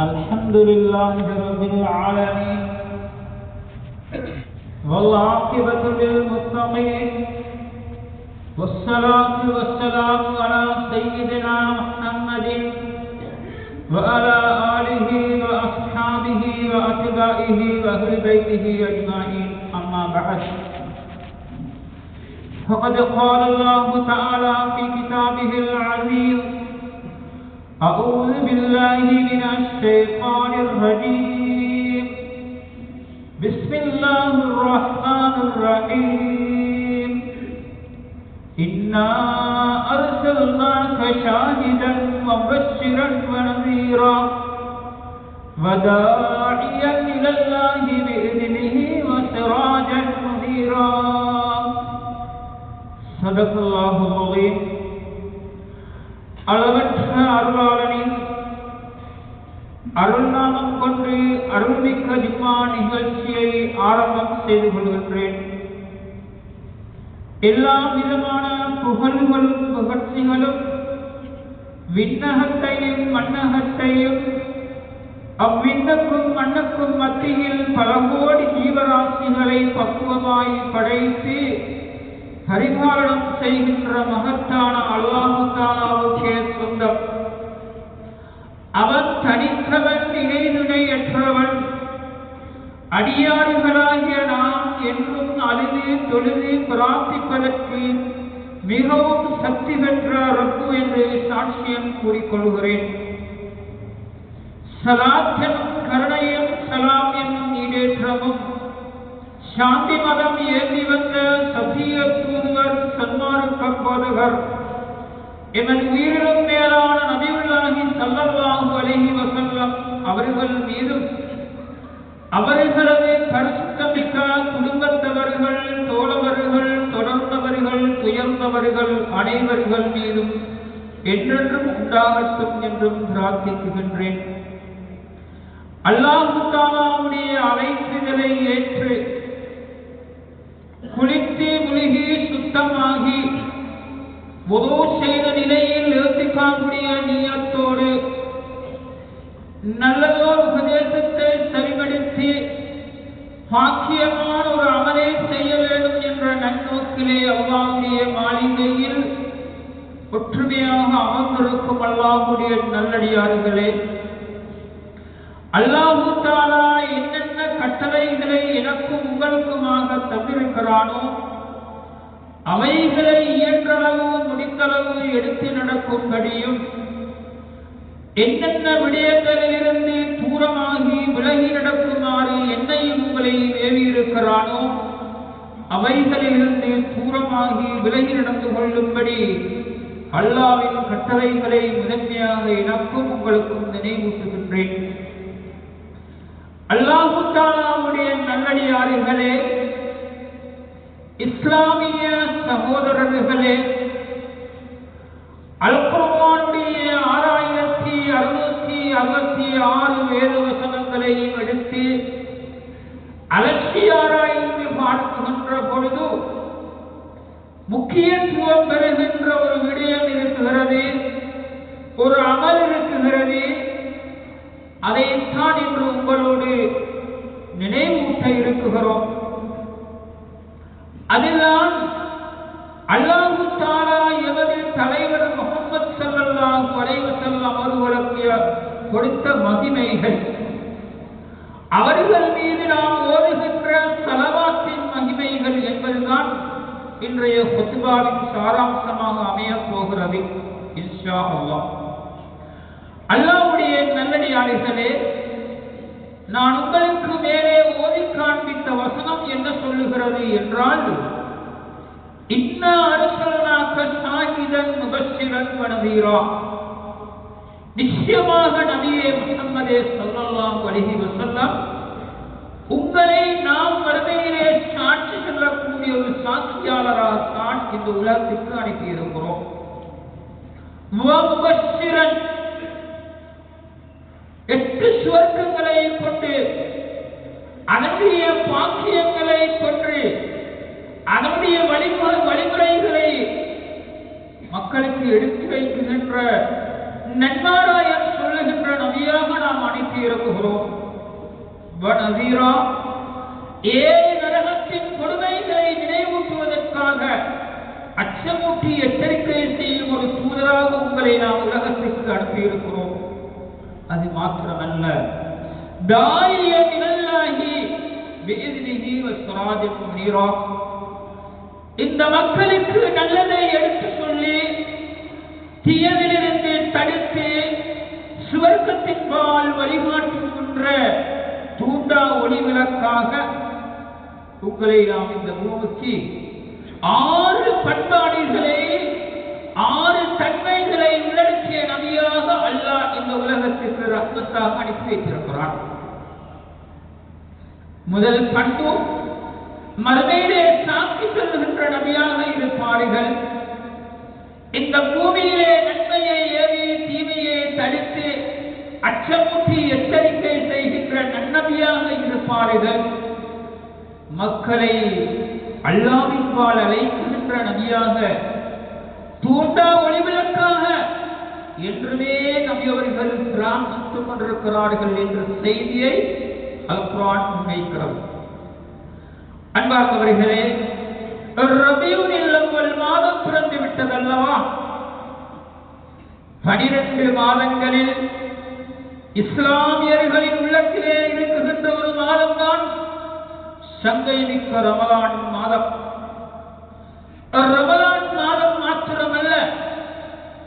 الحمد لله رب العالمين والعاقبة للمتقين والصلاة والسلام على سيدنا محمد وعلى آله وأصحابه وأتباعه وأهل بيته أجمعين أما بعد فقد قال الله تعالى في كتابه العزيز أعوذ بالله من الشيطان الرجيم بسم الله الرحمن الرحيم إنا أرسلناك شاهدا ومبشرا ونذيرا وداعيا إلى الله بإذنه وسراجا منيرا صدق الله العظيم. அளவற்ற அருளாளனின் அருள்நாமம் கொண்டு அருள்மிக்க ஜும்மா நிகழ்ச்சியை ஆரம்பம் செய்து கொள்கின்றேன். எல்லா விதமான புகழ்களும் புகழ்ச்சிகளும் விண்ணகத்தையும் மண்ணகத்தையும் அவ்விண்ணுக்கும் மண்ணுக்கும் மத்தியில் பல கோடி ஜீவராசிகளை பக்குவமாய் படைத்து பரிபாலனம் செய்கின்ற மகத்தான அல்லாஹ் தஆலாவுக்கே சொந்தம். அவன் தனித்தவன், இணைதுணையற்றவன். அடியாறுகளாகிய நாம் என்றும் அழுது தொழுது பிரார்த்திப்பதற்கு மிகவும் சக்தி பெற்ற ரப்பு என்று சாட்சியம் கூறிக்கொள்கிறேன். ஸலாத் எனும் கருணையும் சலாம் என்னும் ஈடேற்றமும் சாந்தி மதம் ஏந்தி வந்த சத்திய தூதுவர் சன்மார்க்க போதகர் எமது உயிரிலும் மேலான நபியுல்லாஹி ஸல்லல்லாஹு அலைஹி வஸல்லம் அவர்கள் மீதும் அவர்களது பரிசுத்தமிக்க குடும்பத்தவர்கள், தோழவர்கள், தொடர்ந்தவர்கள், உயர்ந்தவர்கள் அனைவர்கள் மீதும் என்றென்றும் உண்டாகட்டும் என்றும் பிரார்த்திக்கின்றேன். அல்லாஹ் தஆலாவுடைய அழைப்புதலை ஏற்று குளித்து முழுகி சுத்தமாகி வுது செய்த நிலையில் இர்திகாவுடைய நியத்தோடு நல்லதோர் உபதேசத்தை செவிமடுத்து பாக்கியமான ஒரு அமலை செய்ய வேண்டும் என்ற நன்னோக்கிலே அல்லாஹ்வுடைய மாளிகையில் ஒற்றுமையாக அமர்ந்திருக்கும் அல்லாஹ்வுடைய நல்லடியார்களே, அல்லாஹ் தஆலா என்னென்ன கட்டளைகளை எனக்கும் உங்களுக்குமாக தந்திருக்கிறானோ அவைகளை இயன்றளவு முடிந்தளவு எடுத்து நடக்கும்படியும், என்னென்ன விடயங்களிலிருந்து தூரமாகி விலகி நடக்குமாறு என்னையும் உங்களை ஏவியிருக்கிறானோ அவைகளிலிருந்து தூரமாகி விலகி நடந்து கொள்ளும்படி அல்லாஹ்வின் கட்டளைகளை முதன்மையாக எனக்கும் உங்களுக்கும் நினைவூட்டுகின்றேன். அல்லாஹ் தஆலாவுடைய நல்லடியார்களே, இஸ்லாமிய சகோதரர்களே, அல் குர்ஆனுடைய 6666 வேத வசனங்களையும் எடுத்து அலட்சி ஆராய்ந்து பார்க்கின்ற பொழுது முக்கியத்துவம் பெறுகின்ற ஒரு விடயம் இருக்கிறது, ஒரு அமல் இருக்கிறது. அதைத்தான் இன்று உங்களோடு நினைவூட்ட இருக்கிறோம். அதுதான் அல்லாஹ் தஆலா எமது தலைவர் முஹம்மது ஸல்லல்லாஹு அலைஹி வஸல்லம் அவர்களுக்கு கொடுத்த மகிமைகள், அவர்கள் மீது நாம் ஓதுகின்ற ஸலவாத்தின் மகிமைகள் என்பதுதான் இன்றைய குத்பாவின் சாராம்சமாக அமையப் போகிறது இன்ஷா அல்லாஹ். அல்லாஹ்வுடைய நல்லடியார்களே, நான் உங்களுக்கு மேலே ஓதி காண்பித்த வசனம் என்ன சொல்லுகிறது என்றால், இன்னா அர்ஸல்னாக ஷாஹிதன் முபஷ்ஷிரன் வநதீரா, நிச்சயமாக நபியே முஹம்மதே ஸல்லல்லாஹு அலைஹி வஸல்லம் உங்களை நாம் மறுமையிலே சாட்சி சொல்லக்கூடிய ஒரு சாட்சியாளராக தான் இந்த உலகத்திற்கு அனுப்பியிருக்கிறோம். முபஷ்ஷிரன், 8 சுவர்க்கங்களை கொண்டு அதனுடைய பாக்கியங்களை கொண்டு அதனுடைய வழிமுறைகளை மக்களுக்கு எடுத்து வைக்கின்ற நன்மாராயம் சொல்லுகின்ற நபியாக நாம் அனுப்பி அனுப்பியிருக்கிறோம். வனதீரா, ஏழு நரகத்தின் கொடுமைகளை நினைவூட்டுவதற்காக அச்சமூட்டி எச்சரிக்கை செய்யும் ஒரு தூதராக உங்களை நாம் உலகத்திற்கு அனுப்பியிருக்கிறோம். அது மாத்திரமல்ல, தாயியன் இலல்லாஹி பிஇذنஹி வஸ்ஸராஜன் முனீரா, இந்த மக்களுக்கு நல்லதை எடுத்து சொல்லி தீயதிலிருந்து தடுத்து சுவர்க்கத்தின்பால் வழிகாட்டுகின்ற தூண்டா ஒளிவிளக்காக உங்களை நாம் இந்த பூமிக்கு 6 பண்பாடுகளை 6 தன்மைகளை உள்ளடக்கிய நபியாக அல்லாஹ் இந்த உலகத்திற்கு ரஹ்மத்தாக அனுப்பி வைத்திருக்கிறான். முதல் பண்பு, மறுமையிலே சாட்சி சொல்லுகின்ற நபியாக இருப்பார்கள். இந்த பூமியிலே நன்மையை ஏவி தீமையை தடுத்து அச்சமூட்டி எச்சரிக்கை செய்கின்ற நன்னபியாக இருப்பார்கள். மக்களை அல்லாஹ்வின்பால் அழைக்கின்ற நபியாக, தூண்டா ஒளிவிளக்காக என்றுமே நபி அவர்கள் பிரார்த்தித்துக் கொண்டிருக்கிறார்கள் என்ற செய்தியை அல்-குர்ஆன் முன்வைக்கிறது. அன்பார்ந்தவர்களே, ரபியுல் அவ்வல் மாதம் பிறந்து விட்டதல்லவா? 12 மாதங்களில் இஸ்லாமியர்களின் உள்ளத்திலே இருக்குகின்ற ஒரு மாதம்தான் சங்கை மிக்க ரமலான் மாதம். ரமலான் மாதம் மாத்திரமல்ல,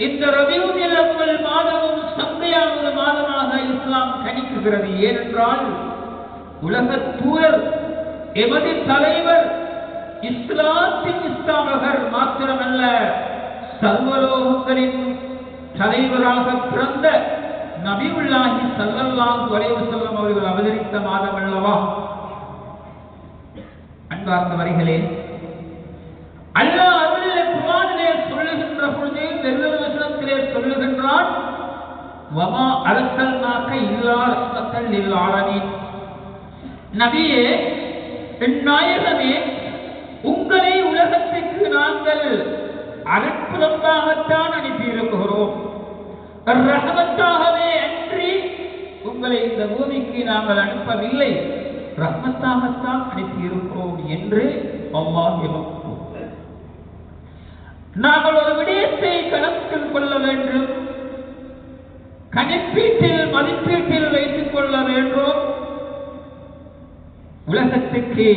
இந்த ரபியுல் அவ்வல் மாதமும் சங்கையான ஒரு மாதமாக இஸ்லாம் கணிக்குகிறது. ஏனென்றால் உலக தூதர், எமது தலைவர், இஸ்லாத்தின் இஸ்லாமகர் மாத்திரமல்ல, சர்வலோகங்களின் தலைவராக பிறந்த நபியுல்லாஹி ஸல்லல்லாஹு அலைஹி வஸல்லம் அவர்கள் அவதரித்த மாதம் அல்லவா? அன்பார்ந்தவர்களே, அல்லாஹ் அவருடைய குர்ஆனிலே சொல்லுகின்ற பொழுது வெவ்வேறு வசனத்திலே சொல்லுகின்றான், வமா அர்ஸல்நாக இல்லா ரஹ்மத்தல் லில் ஆலமீன். நபியே, நாயகமே, உங்களை உலகத்திற்கு நாங்கள் அருட்புறமாகத்தான் அனுப்பியிருக்கிறோம். ரஹமத்தாகவே அன்றி உங்களை இந்த பூமிக்கு நாங்கள் அனுப்பவில்லை, ரஹமத்தாகத்தான் அனுப்பியிருக்கிறோம் என்று அல்லாஹ் எமக்கு. நாங்கள் ஒரு விடயத்தை கணக்கில் கொள்ள வேண்டும், கணிப்பீட்டில் மதிப்பீட்டில் வைத்துக் கொள்ள வேண்டும். உலகத்துக்கு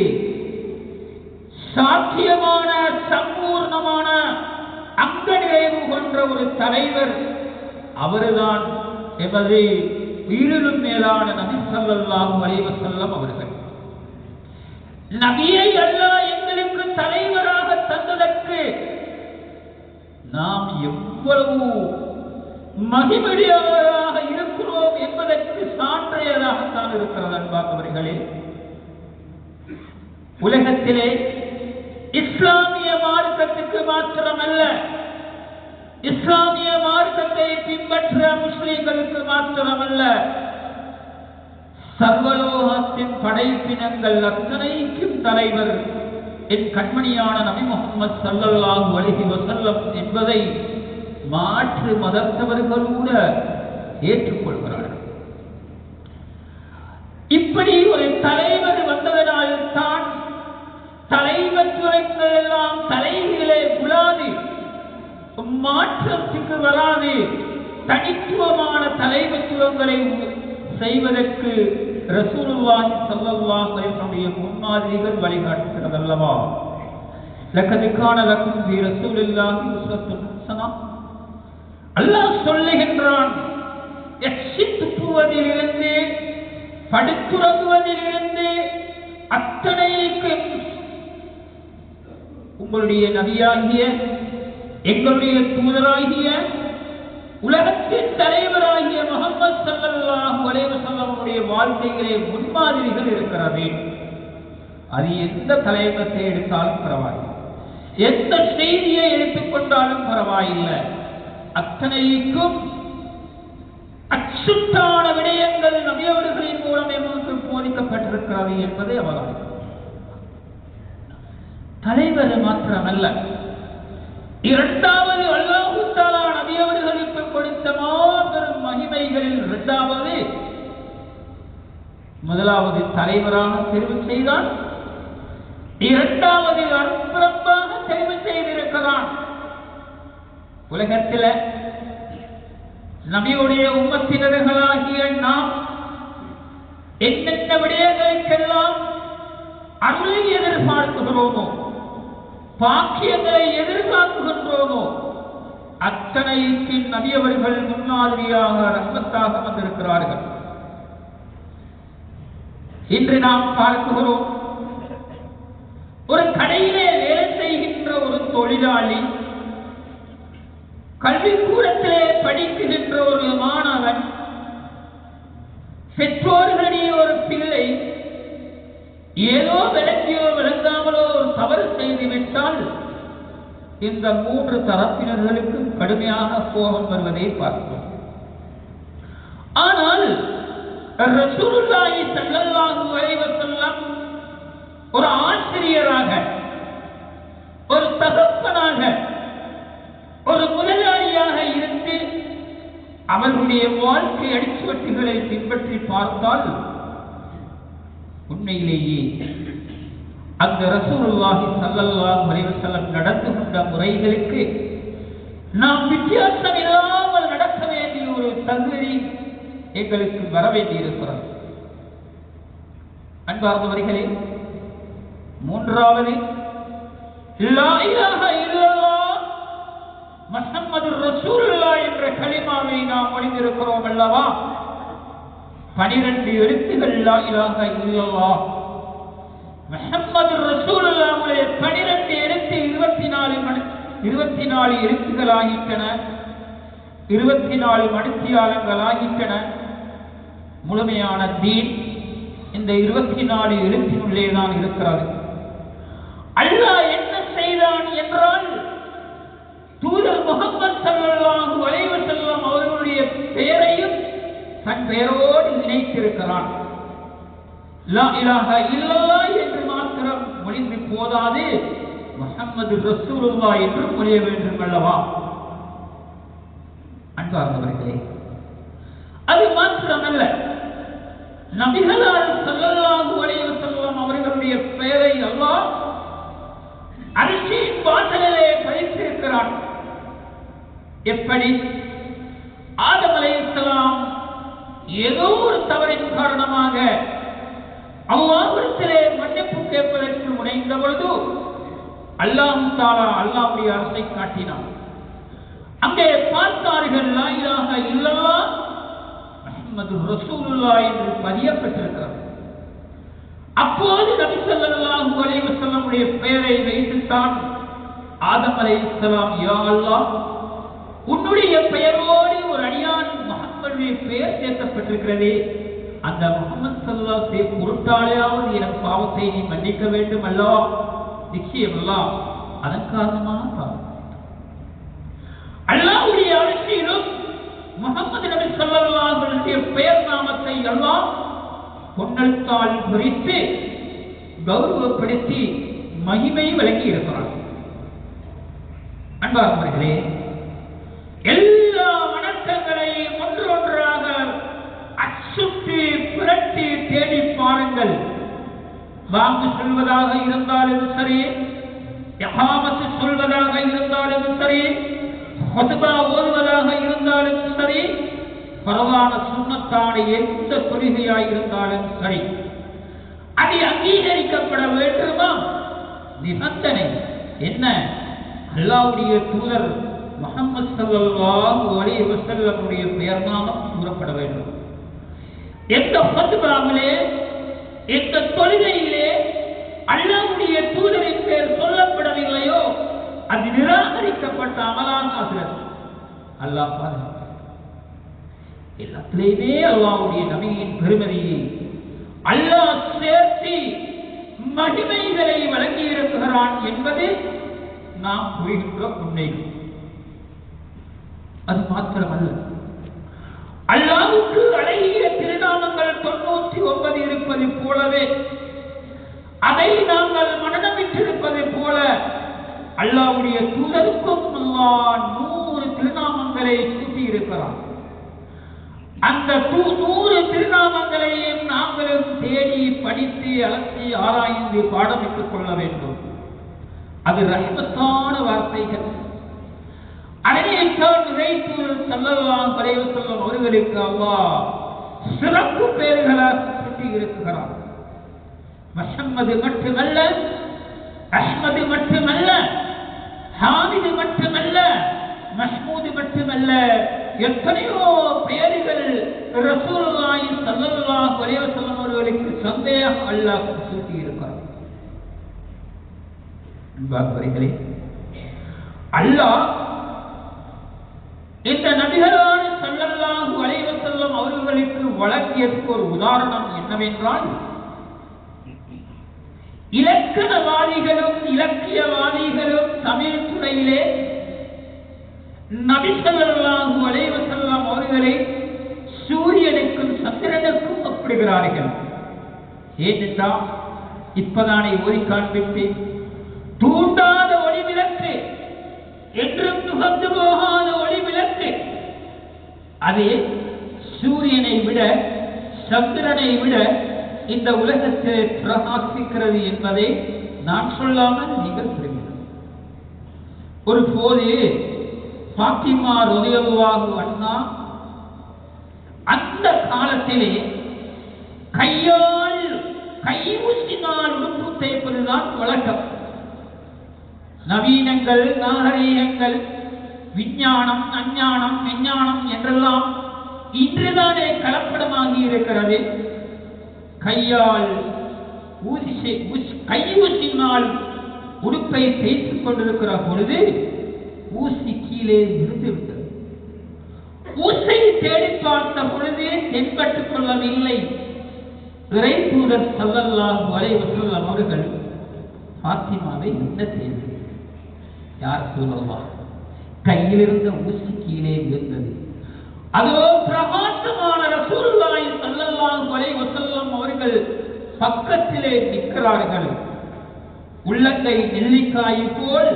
சாத்தியமான சம்பூர்ணமான அங்க நிறைவு கொன்ற ஒரு தலைவர், அவர்தான் எமது உயிரிலும் மேலான நபி ஸல்லல்லாஹு அலைஹி வஸல்லம் அவர்கள். நபியை அல்லாஹ் எங்களுக்கு தலைவராக தந்ததற்கு நாம் எவ்வளவு மகிமையாக இருக்கிறோம் என்பதற்கு சான்றையதாகத்தான் இருக்கிறது. அன்பார்ந்தவர்களே, உலகத்திலே இஸ்லாமிய மார்க்கத்துக்கு மாத்திரமல்ல, இஸ்லாமிய மார்க்கத்தை பின்பற்ற முஸ்லிம்களுக்கு மாத்திரமல்ல, சர்வலோகத்தின் படைப்பினங்கள் அத்தனைக்கும் தலைவர் என் கண்மணியான நபி முஹம்மது ஸல்லல்லாஹு அலைஹி வஸல்லம் என்பதை மாற்று மதத்தவர்கள் கூட ஏற்றுக்கொள்கிறார்கள். இப்படி ஒரு தலைவர் வந்ததனால் தான் தலைவத்துவங்கள் எல்லாம் தலைகளே உலாது, மாற்றத்துக்கு வராது, தனித்துவமான தலைவத்துவங்களை செய்வதற்கு ரசூலுல்லாஹி ஸல்லல்லாஹு அலைஹி வஸல்லம் முன்மாதிரிகள் வழிகாட்டுகிறது அல்லவா? லக்கத் கான லக்கும் ஃபீ ரசூலில்லாஹி உஸ்வத்துன் ஹஸனா. அல்லாஹ் சொல்லுகின்றான், எச்சித்துவதிலிருந்து படுத்துறங்குவதிலிருந்து அத்தனைக்கும் உங்களுடைய நபியாகிய, எங்களுடைய தூதராகிய, உலகத்தின் தலைவராகிய முஹம்மது ஸல்லல்லாஹு அலைஹி வஸல்லமுடைய வாழ்க்கையிலே முன்மாதிரிகள் இருக்கிறது. அது எந்த தலைவத்தை எடுத்தாலும் பரவாயில்லை, எந்த செய்தியை எடுத்துக்கொண்டாலும் பரவாயில்லை, அத்தனைக்கும் அச்சுட்டான விடயங்கள் நபியவர்களின் மூலம் எமக்கு போதிக்கப்பட்டிருக்கிறது என்பதை அவர்கள். தலைவர் மாத்திரமல்ல, இரண்டாவது அல்லாஹ் தஆலா நபியவர்களுக்கு கொடுத்த மாபெரும் மகிமைகளில் இரண்டாவது முதலாவது தலைவராக தெரிவு செய்தான், இரண்டாவது அற்புதமாக தெரிவு செய்திருக்கிறான். உலகத்தில் நபியுடைய உம்மத்தினர்களாகிய நாம் என்னென்ன விடயங்களுக்கெல்லாம் அருளை எதிர்பார்க்குகிறோமோ, பாக்கியங்களை எதிர்பார்க்குகின்றோமோ, அத்தனைக்கு நபி அவர்கள் முன்மாதிரியாக ரஹ்மத்தாக வந்திருக்கிறார்கள். இன்று நாம் பார்க்கிறோம், ஒரு கடையிலே வேலை செய்கின்ற ஒரு தொழிலாளி, கல்விக்கூடத்திலே படிக்கின்ற ஒரு மாணவன், பெற்றோர்களுடைய ஒரு பிள்ளை ஏதோ விளங்கியோ விளங்காமலோ ஒரு தவறு செய்துவிட்டால் இந்த மூன்று தரப்பினர்களுக்கு கடுமையாக கோபம் வருவதை பார்க்கிறோம். ஆனால் ரசூலுல்லாஹி ஸல்லல்லாஹு அலைஹி வஸல்லம் ஒரு ஆசிரியராக, ஒரு தகப்பனாக, ஒரு முதலாளியாக இருந்து அவர்களுடைய வாழ்க்கை அடிச்சுவட்டுகளை பின்பற்றி பார்த்தால் உண்மையிலேயே அந்த ரசூலுல்லாஹி ஸல்லல்லாஹு அலைஹி வஸல்லம் நடந்து கொண்ட முறைகளுக்கு நாம் வித்தியாசம் இல்லாமல் நடக்க வேண்டிய ஒரு தகுதி எங்களுக்கு வர வேண்டியிருக்கிறது. அன்பார்ந்தவர்களே, மூன்றாவது லா இலாஹ இல்லல்லாஹ் முஹம்மதுர் ரசூலுல்லாஹ் என்ற கலிமாவை நாம் மொழிந்திருக்கிறோம் அல்லவா? 12 எழுத்துகள் லா இலாஹ இல்லல்லாஹ் முஹம்மதுர் ரசூலுல்லாஹ் 12 எழுத்து 24 எழுத்துக்களாகின்றன, 24 மணித்தியாலங்களாகின்றன. முழுமையான தீன் இந்த 24 எழுத்தினுள்ளே தான் இருக்கிறது. அல்லாஹ் என்ன செய்தான் என்றால், தூதர் முஹம்மது ஸல்லல்லாஹு அலைஹி வஸல்லம் அவர்களுடைய பெயரையும் தன் பெயரோடு இணைத்திருக்கிறான். லா இலாஹ இல்லல்லாஹ் என்று மாத்திரம் மொழிந்து போதாது, முஹம்மது ரசூலுல்லாஹ் என்று மொழிய வேண்டும் அல்லவா? அன்பார்ந்தவர்களே, அது மாத்திரமல்ல, நபிகளார் ஸல்லல்லாஹு அலைஹி வஸல்லம் அவர்களுடைய பெயரை அல்லாஹ் அரிசியின் வாசலிலே பதித்திருக்கிறான். எப்படி? ஆதம் அலைஹிஸ்ஸலாம் ஏதோ ஒரு தவறின் காரணமாக அல்லாஹ்விடத்திலே மன்னிப்பு கேட்பதற்கு முனைந்த பொழுது அல்லாஹ் தஆலா அல்லாஹ்வுடைய அரசை காட்டினான். அங்கே பார்த்தார்கள், லா இலாஹ இல்லல்லாஹ் முஹம்மது ரசூலுல்லாஹ் என்று பதியப்பட்டிருக்கிறது. அப்போது நபி ஸல்லல்லாஹு அலைஹி வஸல்லமுடைய பெயரை வைத்துத்தான் ஆதம் அலைஹிஸ்ஸலாம், யா அல்லாஹ், உன்னுடைய பெயரோடு ஒரு அடியான் முஹம்மதுடைய பெயர் சேர்க்கப்பட்டிருக்கிறதே, அந்த முஹம்மது ஸல்லல்லாஹு அலைஹி வஸல்லம் பொருட்டாலேயாவது என் பாவத்தை நீ மன்னிக்க வேண்டும் அல்லவா? நிச்சயம் அல்லாஹ் அதன் காரணமாக அல்லாஹ்வுடைய அரசியலும் முஹம்மது நபி ஸல்லல்லாஹு அலைஹி வஸல்லம் பெயர் நாமத்தை அல்லாஹ் பொன்னெழுத்தால் குறித்து கௌரவப்படுத்தி மகிமை வழங்கி இருக்கிறார். அன்பார்ந்தவர்களே, எல்லா வணக்கங்களையும் ஒன்றொன்றாக அச்சுற்றி புரட்டி தேடி பாருங்கள். வாங்கு சொல்வதாக இருந்தாலும் சரி, இகாமத்து சொல்வதாக இருந்தாலும் சரி, ஹுத்பா ஓதுவதாக இருந்தாலும் சரி, பரவான சுன்னத்தான எந்த தொழுகையாய் இருந்தாலும் சரி, அது அங்கீகரிக்கப்பட வேண்டுமா? நிபந்தனை என்ன? அல்லாஹ்வுடைய தூதர் முஹம்மது ஸல்லல்லாஹு அலைஹி வஸல்லமுடைய பெயர் நாமம் கூறப்பட வேண்டும். எந்த ஃபத்வாவிலே, எந்த தொழுகையிலே அல்லாஹ்வுடைய தூதரின் பெயர் சொல்லப்படவில்லையோ அது நிராகரிக்கப்பட்ட அமலாக ஆகிறது. அல்லாஹ் பாருங்கள், எல்லாத்திலேயுமே அல்லாஹ்வுடைய நபியின் பெருமதியை அல்லாஹ் சேர்த்து மகிமைகளை வழங்கி இருக்கிறான் என்பது நாம் புரிகின்ற உண்மைகள். அது மாத்திரமல்ல, அல்லாஹ்வுக்கு அழகிய திருநாமங்கள் 99 இருப்பது போலவே, அதை நாங்கள் மனநமிட்டிருப்பது போல, அல்லாஹ்வுடைய தூதருக்கும் அல்லாஹ் 100 திருநாமங்களை சூட்டி இருக்கிறான். அந்த 100 திருநாமங்களையும் நாங்களும் தேடி படித்து அலசி ஆராய்ந்து பாடமிட்டுக் கொள்ள வேண்டும். அது ரஹ்மத்தான வார்த்தைகள். அதனைத்தான் இறைத்தூதர் ஸல்லல்லாஹு அலைஹி வஸல்லம் அவர்களுக்கு அல்லாஹ் சிறப்பு பெயர்களாக சூட்டி இருக்கிறார். முஹம்மது மட்டுமல்ல, அஹ்மது மட்டுமல்ல, ஹாமிது மட்டுமல்ல, மஹ்மூது மட்டுமல்ல, எத்தனையோ பெயர்கள் ரசூலுல்லாஹி ஸல்லல்லாஹு அலைஹி வஸல்லம் அவர்களுக்கு சொந்தமாக அல்லாஹ் சூட்டி இருக்கிறார். அன்பார்ந்தவர்களே, அல்லாஹ் இந்த நபிகளான ஸல்லல்லாஹு அலைஹி வஸல்லம் அவர்களுக்கு வழங்கியதற்கு ஒரு உதாரணம் என்னவென்றால், இலக்கணவாதிகளும் இலக்கியவாதிகளும் தமிழ் துறையிலே நபி ஸல்லல்லாஹு அலைஹி வஸல்லம் அவர்களை சூரியனுக்கும் சந்திரனுக்கும் ஒப்பிடுகிறார்கள். ஏனென்றால் இப்பதானே ஓதி காண்பித்தேன், தூண்டாத ஒளி விளக்கு, என்றும் நுகர்ந்து போகாத ஒளி விளக்கு, அதே சூரியனை விட சந்திரனை விட இந்த உலகத்தில் பிரகாசிக்கிறது என்பதை நான் சொல்லாமல் நீங்கள் புரிந்து. ஒரு போது ஃபாத்திமா ரலியல்லாஹு அன்ஹா அந்த காலத்திலே கை ஊசினால் உடுப்பு தைப்பதுதான் வழக்கம். நவீனங்கள், நாகரீகங்கள், விஞ்ஞானம், அஞ்ஞானம், விஞ்ஞானம் என்றெல்லாம் இன்றுதானே கலப்படமாகி இருக்கிறது. கையால் கை ஊசினால் உடுப்பை தேய்த்துக் கொண்டிருக்கிற பொழுது ஊசி கீழே விழுந்து விட்டது. ஊசை தேடி பார்த்த பொழுது தென்பட்டுக் கொள்ளவில்லை. இறைத்தூதர் ஸல்லல்லாஹு அலைஹி வஸல்லம் அவர்கள் ஃபாத்திமாவை என்ன செய்தது? யார் சொல்லலாம், கையில் இருந்த ஊசி கீழே விழுந்தது. அதோ பிரகாசமான ரசூலுல்லாஹி ஸல்லல்லாஹு அலைஹி வஸல்லம் அவர்கள் பக்கத்திலே நிற்கிறார்கள். உள்ளங்கை நெல்லிக்காய் போல்,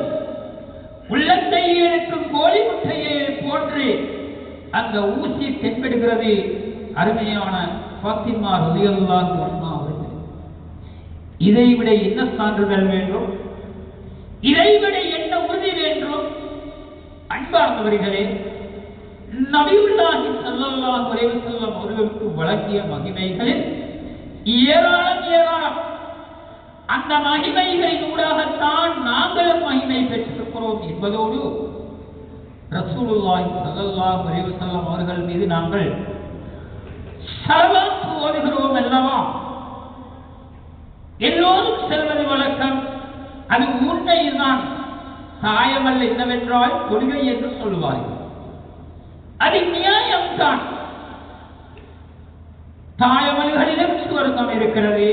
உள்ளங்கையில் இருக்கும் கோழி முட்டையை போன்று அந்த ஊசி தென்படுகிறது. அருமையான ஃபாத்திமா ரலியல்லாஹு அன்ஹா அவர்கள், இதைவிட என்ன சான்றிதழ் வேண்டும்? இதைவிட என்ன உறுதி வேண்டும்? அன்பார்ந்தவர்களே, நபியுல்லாஹி ஸல்லல்லாஹு அலைஹி வஸல்லம் அவர்களுக்கு வழங்கிய மகிமைகளில் ஏராளம். அந்த மகிமைகளின் ஊடாகத்தான் நாங்களும் மகிமை பெற்றிருக்கிறோம் என்பதோடு ரசூலுல்லாஹி ஸல்லல்லாஹு அலைஹி வஸல்லம் அவர்கள் மீது நாங்கள் ஸலவாத் ஓதுகிறோம் அல்லவா? எல்லோரும் செல்வது வழக்கம். அது உண்மைதான், சாயமல்ல. என்னவென்றால் கொள்கை என்று சொல்லுவார்கள். அது நியாயம்தான். தாயமல்களிலும் சுவர்க்கம் இருக்கிறது,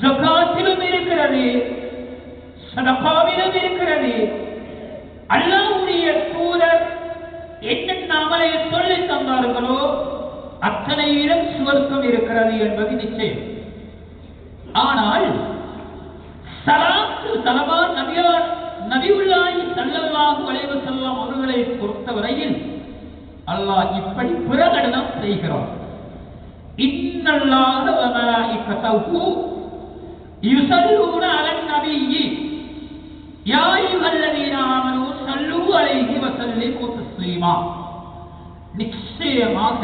ஜகாத்திலும் இருக்கிறது, சதகாவிலும் இருக்கிறது. அல்லாஹ்வுடைய தூதர் என்னென்ன அமலை சொல்லி தந்தார்களோ அத்தனையிலும் சுவர்க்கம் இருக்கிறது என்பது நிச்சயம். ஆனால் நபியுல்லாஹி ஸல்லல்லாஹு அலைஹி வஸல்லம் அவர்களை பொறுத்தவரையில் அல்லாஹ் இப்படி பிரகடனம் செய்கிறார். இன்னல்லாஹ வ மலாயிகத்தஹு யுஸல்லூன அலன் நபிய்யி யா அய்யுஹல்லதீன ஆமனூ ஸல்லூ அலைஹி வ ஸல்லிமூ தஸ்லீமா. நிச்சயமாக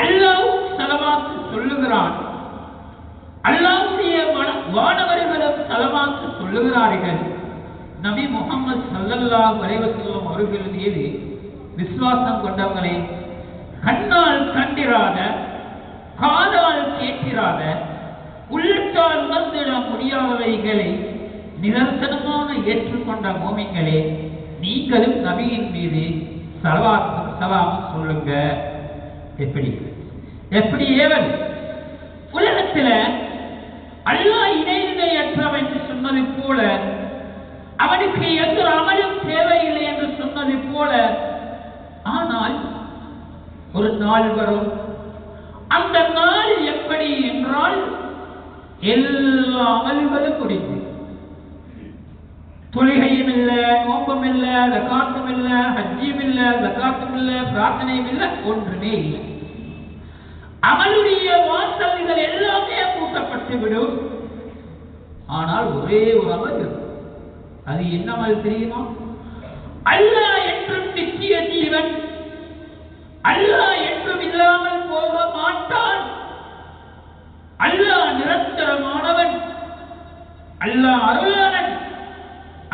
அல்லாஹ் ஸலவாத் சொல்லுகிறான். அல்லாஹ்வுடைய வானவர்களும் ஸலவாத் சொல்லுகிறார்கள். நபி முஹம்மது ஸல்லல்லாஹு அலைஹி வஸல்லம் அவர்கள் மீது விசுவாசம் கொண்டவங்களே, கண்ணால் கண்டிராத, காதால் கேட்டிராத, உள்ளத்தால் உணர்ந்திட முடியாதவைகளை நிதர்சனமான ஏற்றுக்கொண்ட மோமின்களே, நீங்களும் நபியின் மீது சலாம் சொல்லுங்க. எப்படி ஏவல்? உலகத்தில் அல்லாஹ் இணையற்றவன் என்று சொன்னது போல, அவனுக்கு எந்த அமலும் தேவையில்லை என்று சொன்னது போல, ஆனால் ஒரு நாள் வரும். அந்த நாள் எப்படி என்றால் எல்லா அமல்களும் முடிந்து தொழுகையும் இல்ல, நோம்பும் இல்ல, ஜகாத்தும் இல்ல, ஹஜ்ஜும் இல்ல, ஜகாத்தும் இல்ல, பிரார்த்தனையும் இல்ல, ஒன்றுமே இல்லை. அமலுடைய வாசல்கள் எல்லாமே பூட்டப்பட்டு விடும். ஆனால் ஒரே ஒரு அமல் இருக்கும். அது என்ன அமல் தெரியுமா? அல்லாஹ் என்றும் நித்திய ஜீவன், அல்லாஹ் என்றும் இல்லாமல் போக மாட்டான், அல்லாஹ் நிரந்தரமானவன், அல்லாஹ் அருளாளன்.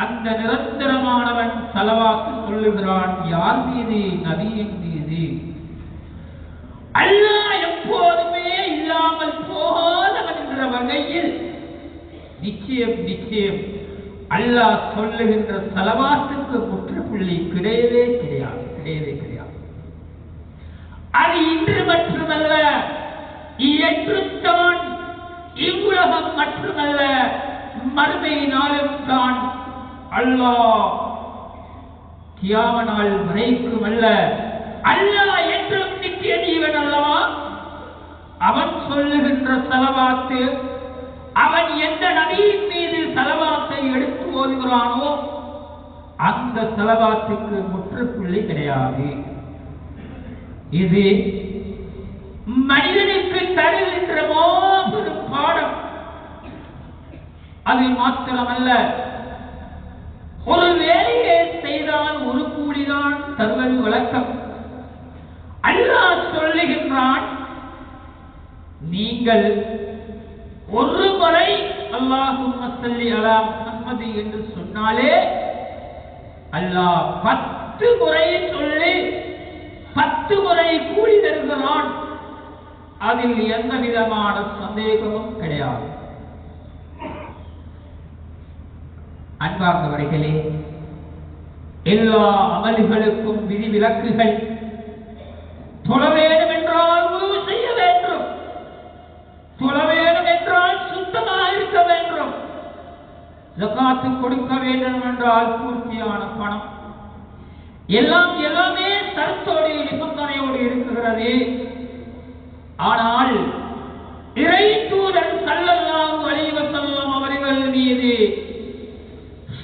அந்த நிரந்தரமானவன் ஸலவாத்து சொல்லுகிறான். யார் மீது? நபியின் மீது. அல்லாஹ் எப்போதுமே இல்லாமல் போகாதவன் என்ற வகையில் நிச்சயம் நிச்சயம் அல்லாஹ் சொல்லுகின்ற ஸலவாத்துக்கு முற்றுப்புள்ளி கிடையவே கிடையாது, கிடையவே கிடையாது. அது இன்று மட்டுமல்ல, என்றும் தான், இவ்வுலகம் மட்டுமல்ல, மறுமை நாளும் தான். அல்லாஹ் கியாம நாள் வரைக்கும் அல்ல. அல்லாஹ் என்றும் நித்திய ஜீவன் அல்லவா? அவன் சொல்லுகின்ற ஸலவாத்து, அவன் எந்த நபியின் மீது ஸலவாத்தை எடுத்து ஓதுகிறானோ அந்த ஸலவாத்துக்கு முற்றுப்புள்ளி கிடையாது. இது மனிதனுக்கு தருகின்ற மாபெரும் பாடம். அது மாத்திரமல்ல, ஒரு வேலையை செய்தால் ஒரு கூலிதான் தருவது வழக்கம். அல்லாஹ் சொல்லுகின்றான், நீங்கள் ஒரு முறை அல்லாஹும்ம ஸல்லி அலா முஹம்மது என்று சொன்னாலே அல்லாஹ் 10 முறை சொல்லி 10 முறை கூலி தருகிறான். அதில் எந்த விதமான சந்தேகமும் கிடையாது. அன்பார்ந்தவர்களே, எல்லா அமல்களுக்கும் விதிவிலக்குகள். தொழ வேண்டும் என்றால் உதவு செய்ய வேண்டும், தொழ வேண்டும் என்றால் சுத்தமாக இருக்க வேண்டும், ஜகாத்து கொடுக்க வேண்டும் என்றால் பூர்த்தியான பணம், எல்லாமே சரத்தோடு நிபந்தனையோடு இருக்கிறது. ஆனால் இறை தூதர் ஸல்லல்லாஹு அலைஹி வஸல்லம் அவர்கள் மீது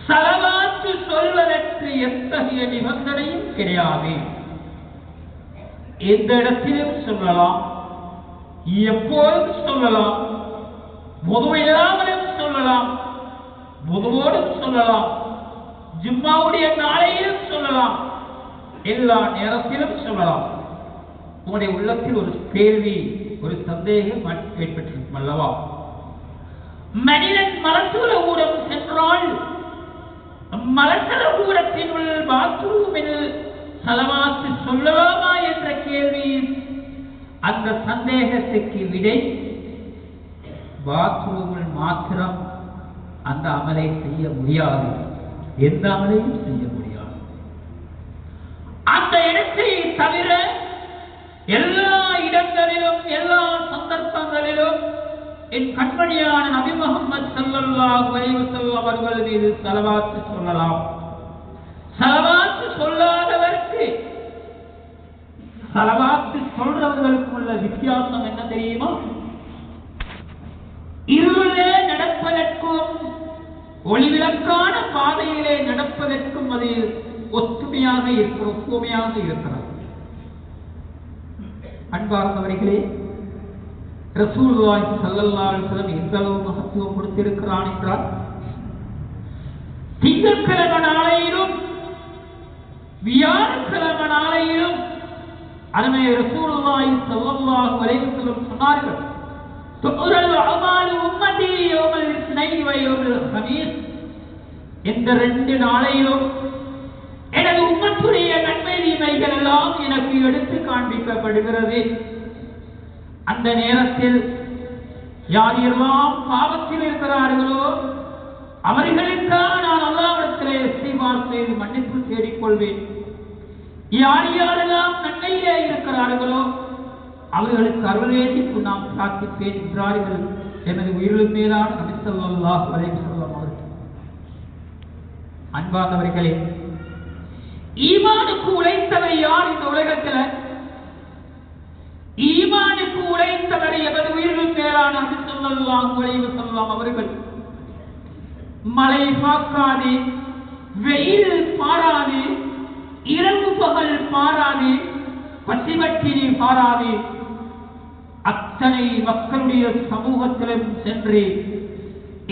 ஸலவாத்து சொல்வதற்கு எத்தகைய நிபந்தனையும் கிடையாது. எந்த இடத்திலும் சொல்லலாம், எப்போதும் சொல்லலாம், பொதுவு இல்லாமலும் சொல்லலாம், பொதுவோடும் சொல்லலாம், ஜும்மாவுடைய நாளையிலும் சொல்லலாம், எல்லா நேரத்திலும் சொல்லலாம். உங்களுடைய உள்ளத்தில் ஒரு கேள்வி, ஒரு சந்தேகம் ஏற்பட்டிருக்கும் அல்லவா? மனிதன் மலத்துவ ஊடம் சென்றால் மலத்தள ஊடத்தினுள் பாத்ரூமில் ஸலவாத்து சொல்லலாமா என்ற கேள்வி. அந்த சந்தேகத்துக்கு விடை, பாத்ரூமில் மாத்திரம் அந்த அமலை செய்ய முடியாது, எந்த அமலையும் செய்ய முடியாது. அந்த இடத்தை தவிர எல்லா இடங்களிலும் எல்லா சந்தர்ப்பங்களிலும் என் கண்மணியான நபி முஹம்மது ஸல்லல்லாஹு அலைஹி வஸல்லம் அவர்கள் மீது ஸலவாத்து சொல்லலாம். ஸலவாத்து சொல்லாதவருக்கு ஸலவாத்து சொல்றவர்களுக்கு உள்ள வித்தியாசம் என்ன தெரியுமா? இருளிலே நடப்பதற்கும் ஒளிவிளக்கான பாதையிலே நடப்பதற்கும் அது ஒத்துமையாக இருக்கிறது. அன்பார்ந்தவர்களே, ரசூலுல்லாஹி ஸல்லல்லாஹு அலைஹி வஸல்லம் எந்த அளவு மகத்துவம் கொடுத்திருக்கிறான் என்றால், திங்கட்கிழமை நாளையிலும் வியாழக்கிழமை நாளையிலும் அருமை ரசூலுல்லாஹி ஸல்லல்லாஹு அலைஹி வஸல்லம் சொன்னார்கள், துஅரல் அமாலு உம்மதி யௌமல் இஸ்னைன் வ யௌமல் ஹமீஸ். இந்த 2 நாளையிலும் எனது உம்மத்துடைய நன்மை தீமைகள் எல்லாம் எனக்கு எடுத்து காண்பிக்கப்படுகிறது. அந்த நேரத்தில் யார் எல்லாம் பாவத்தில் இருக்கிறார்களோ அவர்களுக்காக நான் அல்லாஹ்விடத்திலே இஸ்திக்பார் செய்து மன்னிப்பு தேடிக்கொள்வேன். யார் யாரெல்லாம் நன்மையிலே இருக்கிறார்களோ அவர்களுக்கு அருள்வேண்டிக்கு நாம் பிரார்த்திப்பேன் என்றார்கள் எனது உயிரிலும் மேலான நபி ஸல்லல்லாஹு அலைஹி வஸல்லம் அவர்கள். அன்பார்ந்தவர்களே, ஈமானுக்கு உழைத்தவர் யார் இந்த உலகத்தில்? ஈமானுக்கு உழைத்தவர் எமது உயிரிலும் மேலான நபி ஸல்லல்லாஹு அலைஹி வஸல்லம் அவர்கள். மழை பார்க்காதே, வெயில் பாராது, இரவு பகல் பாராது, பசிபட்டினி பாராது, அத்தனை மக்களுடைய சமூகத்திலும் சென்று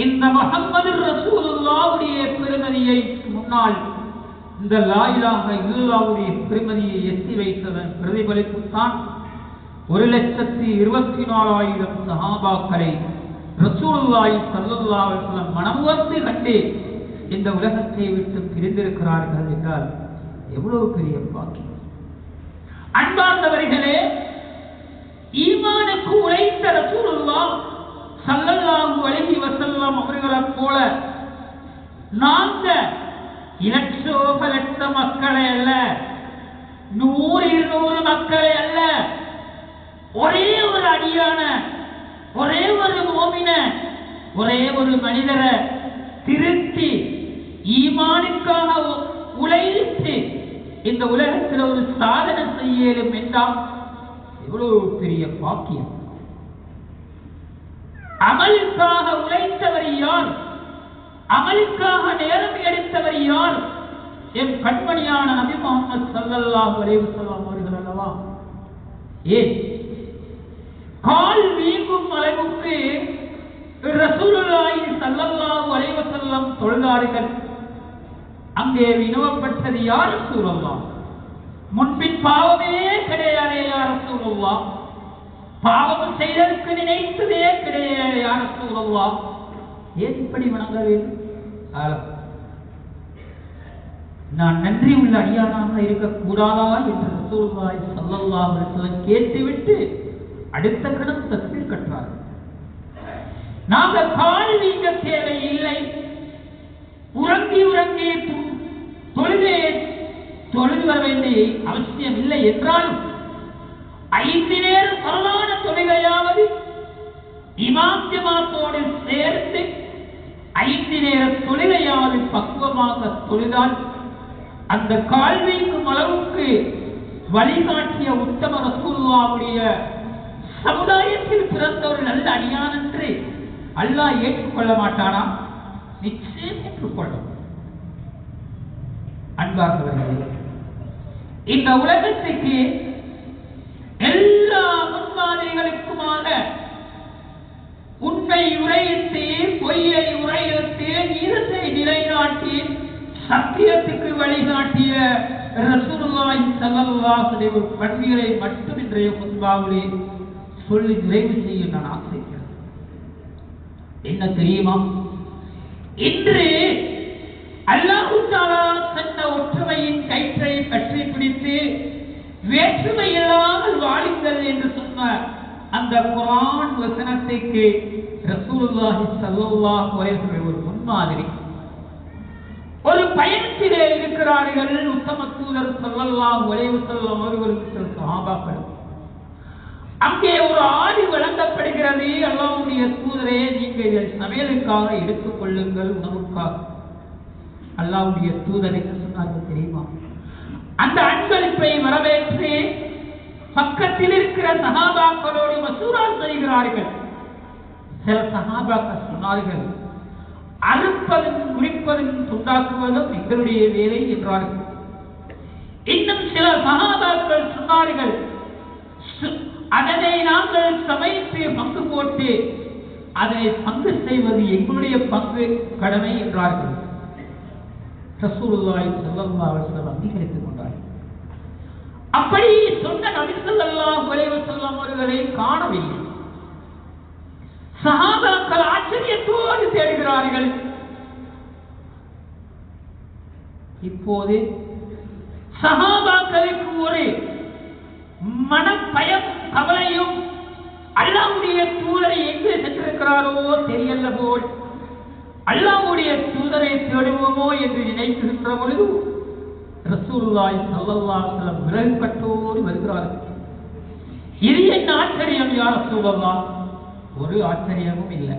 இந்த முஹம்மது ரசூலுல்லாஹ்வுடைய பெருமதியை முன்னால் இந்த லா இலாஹ இல்லல்லாஹ்வுடைய பெருமதியை எத்தி வைத்ததன் பிரதிபலிப்புத்தான் 1,24,000 சஹாபாக்களை ரசூலுல்லாஹி ஸல்லல்லாஹு அலைஹி வஸல்லம் மனமுவந்து கண்டு இந்த உலகத்தை விட்டு பிரிந்திருக்கிறார்கள் என்றால் எவ்வளவு பெரிய பாக்கியம். அன்பார்ந்தவர்களே, ஈமானுக்கு உழைத்த ரசூலுல்லாஹ் ஸல்லல்லாஹு அலைஹி வஸல்லம் அவர்களைப் போல நாங்க இலட்சோபலட்ச மக்களை அல்ல, 100-200 மக்களை அல்ல, ஒரே ஒரு அடியான, ஒரே ஒரு மோமின, ஒரே ஒரு மனிதரை திருத்தி ஈமானுக்காக உழைத்து இந்த உலகத்தில் ஒரு சாதனை செய்யலும் என்றால் எவ்வளவு பெரிய பாக்கியம். அமலுக்காக உழைத்தவர் யார்? அமலுக்காக நேரம் எடுத்தவர் யார்? என் கண்மணியான நபி முஹம்மது ஸல்லல்லாஹு அலைஹி வஸல்லம் அவர்கள் அல்லவா? ஏன் கால் வீங்கும் அளவுக்கு ரசூலுல்லாஹி ஸல்லல்லாஹு அலைஹி வஸல்லம் தொழுதார்கள். அங்கே வினவப்பட்டது யார் ரசூலுல்லாஹ்? முன்பின் பாவமே கிடையாது யார் ரசூலுல்லாஹ்? பாவம் செய்ததற்கு நினைத்ததே கிடையாது யார் ரசூலுல்லாஹ்? ஏன் இப்படி வணங்க வேண்டும்? நான் நன்றி உள்ள அடியானாக இருக்கக்கூடாதா என்று ரசூலுல்லாஹி ஸல்லல்லாஹு அலைஹி வஸல்லம் கேட்டுவிட்டு அடுத்த கணம் தக்பீர் கற்றார்கள். நாங்கள் கால் வீங்க தேவையில்லை, உறங்கி உறங்கி தொழுது வர வேண்டிய அவசியம் இல்லை என்றாலும் 5 நேர பரவான தொழுகையாவது இமாம் ஜமாத்தோடு சேர்த்து 5 நேர தொழுகையாவது பக்குவமாக தொழுதால் அந்த கால் வீங்கும் அளவுக்கு வழிகாட்டிய உத்தம ரசூலுல்லாஹ்வுடைய சமுதாயத்தில் பிறந்த ஒரு நல்ல அடியான் என்று அல்லாஹ் ஏற்றுக்கொள்ள மாட்டானா? நிச்சயம் ஏற்றுக்கொள்ளும். அன்பார்ந்தவர்களே, இந்த உலகத்துக்கு எல்லா முன்மாதிரிகளுக்குமாக உண்மை உரையிட்டு, பொய்யை உரையிட்டு, நீரத்தை நிலைநாட்டி சத்தியத்துக்கு வழிகாட்டிய ரசூலுல்லாஹி ஸல்லல்லாஹு அலைஹி வஸல்லம் பண்புகளை மட்டும் இன்றைய குத்பாவிலே சொல்லி நிறைவு செய்ய நான் ஆசைக்கிறேன். என்ன தெரியுமா? இன்று அல்லாஹ் தஆலா தந்த ஒற்றுமையின் கயிற்றை பற்றி பிடித்து வேற்றுமை இல்லாமல் வாழுங்கள் என்று சொன்ன அந்த குர்ஆன் வசனத்துக்கு ரசூலுல்லாஹி ஸல்லல்லாஹு அலைஹி வஸல்லம் ஒரு முன்மாதிரி. ஒரு பயணத்திலே இருக்கிறார்கள் உத்தம தூதர் ஸல்லல்லாஹு அலைஹி வஸல்லம் அவர்களுக்கு சஹாபாக்கள். அங்கே ஒரு ஆடு வழங்கப்படுகிறது. அல்லாஹ்வுடைய தூதரே, நீங்கள் இதை சமையலுக்காக எடுத்துக் கொள்ளுங்கள், உணவுக்காக. அல்லாஹ்வுடைய தூதர் என்ன சொன்னார்கள் தெரியுமா? அந்த அன்பளிப்பை வரவேற்று பக்கத்தில் இருக்கிற சஹாபாக்களோடு மசூரா செய்கிறார்கள். சில சஹாபாக்கள் சொன்னார்கள், அறுப்பதும் குறிப்பதும் துண்டாக்குவதும் எங்களுடைய வேலை என்றார்கள். இன்னும் சில சஹாபாக்கள் சொன்னார்கள், அதனை நாங்கள் சமைத்து பங்கு போட்டு அதனை பங்கு செய்வது எங்களுடைய பங்கு கடமை என்றார்கள். ரசூலுல்லாஹி ஸல்லல்லாஹு அலைஹி வஸல்லம் அங்கீகரித்துக் கொண்டார்கள். அப்படி சொன்ன நபி ஸல்லல்லாஹு அலைஹி வஸல்லம் அவர்களை காணவில்லை. சஹாபாக்கள் ஆச்சரியத்தோடு தேடுகிறார்கள். இப்போது சஹாபாக்களுக்கு ஒரு மனப்பயம் கவலையும், அல்லாஹ்வுடைய தூதரை எங்கே சென்றிருக்கிறாரோ தெரியல போல், அல்லாஹ்வுடைய தூதரை தேடுவோமோ என்று நினைக்கின்ற பொழுது ரசூலுல்லாஹி ஸல்லல்லாஹு அலைஹி வஸல்லம் விரல் கட்டோடு வருகிறார்கள். இது என்ன ஆச்சரியம் யா ரசூலல்லாஹ்? ஒரு ஆச்சரியமும் இல்லை.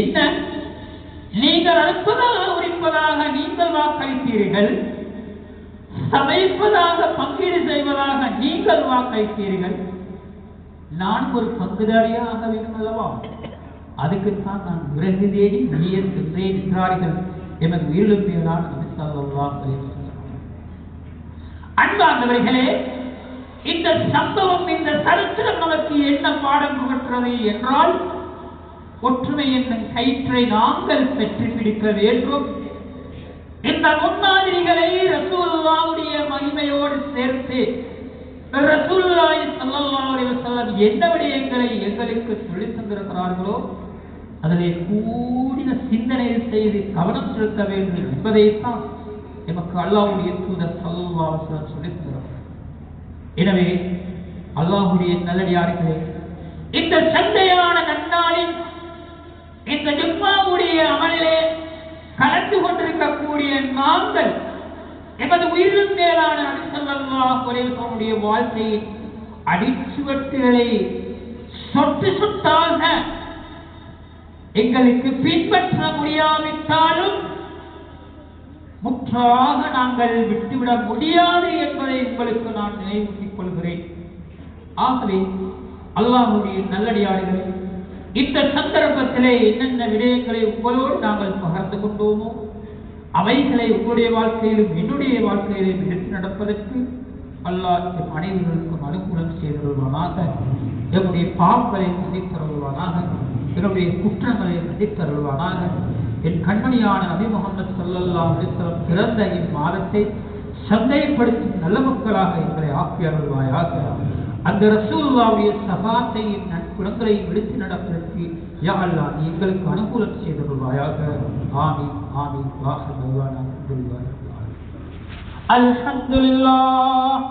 என்ன, நீங்கள் அறுப்பதாக உரிப்பதாக நீங்கள் வாக்களித்தீர்கள், சமைப்பதாக பங்கீடு செய்வதாக நீங்கள் வாக்களித்தீர்கள், நான் ஒரு பங்குதாரியாக வேண்டும் அல்லவா? அதுக்குத்தான் நான் விறகு தேடி வெளியே சென்றேன் என்றார்கள் எமது உயிரிலும் மேலான நபி ஸல்லல்லாஹு அலைஹி வஸல்லம். அன்பார்ந்தவர்களே, இந்த சம்பவம், இந்த சரித்திரம் நமக்கு என்ன பாடம் புகட்டுறது என்றால், ஒற்றுமை என்னும் கயிற்றை நாங்கள் பெற்று பிடிக்க வேண்டும். இந்த முன்மாதிரிகளை ரசூலுல்லாஹ்வுடைய மகிமையோடு சேர்த்து ரசூலுல்லாஹி ஸல்லல்லாஹு அலைஹி வஸல்லம் என்ன விடயங்களை எங்களுக்கு சொல்லித் தந்திருக்கிறார்களோ அதிலே கூடின சிந்தனை செய்து கவனம் செலுத்த வேண்டும் என்பதைத்தான் எமக்கு அல்லாஹ்வுடைய தூதர் ஸல்லல்லாஹு அலைஹி வஸல்லம் சொல்லித் தருகிறார். எனவே அல்லாஹ்வுடைய நல்லடியார்களே, இந்த சந்தையான நன்னாளில் இந்த ஜும்மாவுடைய அமலிலே கலந்து கொண்டிருக்கக்கூடிய நாங்கள் எமது உயிரின் மேலான நபி ஸல்லல்லாஹு அலைஹி வஸல்லம் வாழ்க்கையின் அடிச்சுவட்டுகளை சொட்டு சொட்டாக எங்களுக்கு பின்பற்ற முடியாவிட்டாலும் முற்றாக நாங்கள் விட்டுவிட முடியாது என்பதை உங்களுக்கு நான் நினைவூட்டிக் கொள்கிறேன். ஆகவே அல்லாஹ்வுடைய நல்லடியார்களே, இந்த சந்தர்ப்பத்திலே என்னென்ன விடயங்களை உங்களோடு நாங்கள் பகிர்ந்து கொண்டோமோ அவைகளை உங்களுடைய வாழ்க்கையிலும் என்னுடைய வாழ்க்கையிலும் எடுத்து நடப்பதற்கு அல்லாஹ் அனைவருக்கும் அனுகூலம் செய்தருள்வானாக. என்னுடைய பாவங்களை மன்னித்தருள்வானாக. என்னுடைய குற்றங்களை மன்னித்தருள்வானாக. என் கண்மணியான நபி முஹம்மது ஸல்லல்லாஹு அலைஹி வஸல்லம் பிறந்த இம்மாதத்தை சந்தைப்படுத்தும் நல்ல மக்களாக எங்களை ஆக்கி அருள்வாயாக. அந்த ரசூலுல்லாஹ்வுடைய ஸஃபாத்தையும் நற்குணங்களையும் எடுத்து நடப்பதற்கு யா அல்லாஹ் எங்களுக்கு அனுகூலம் செய்தருள்வாயாக. ஆமீன் ஆமீன். வாஹிர் தஅவானா அல்ஹம்துலில்லாஹ்.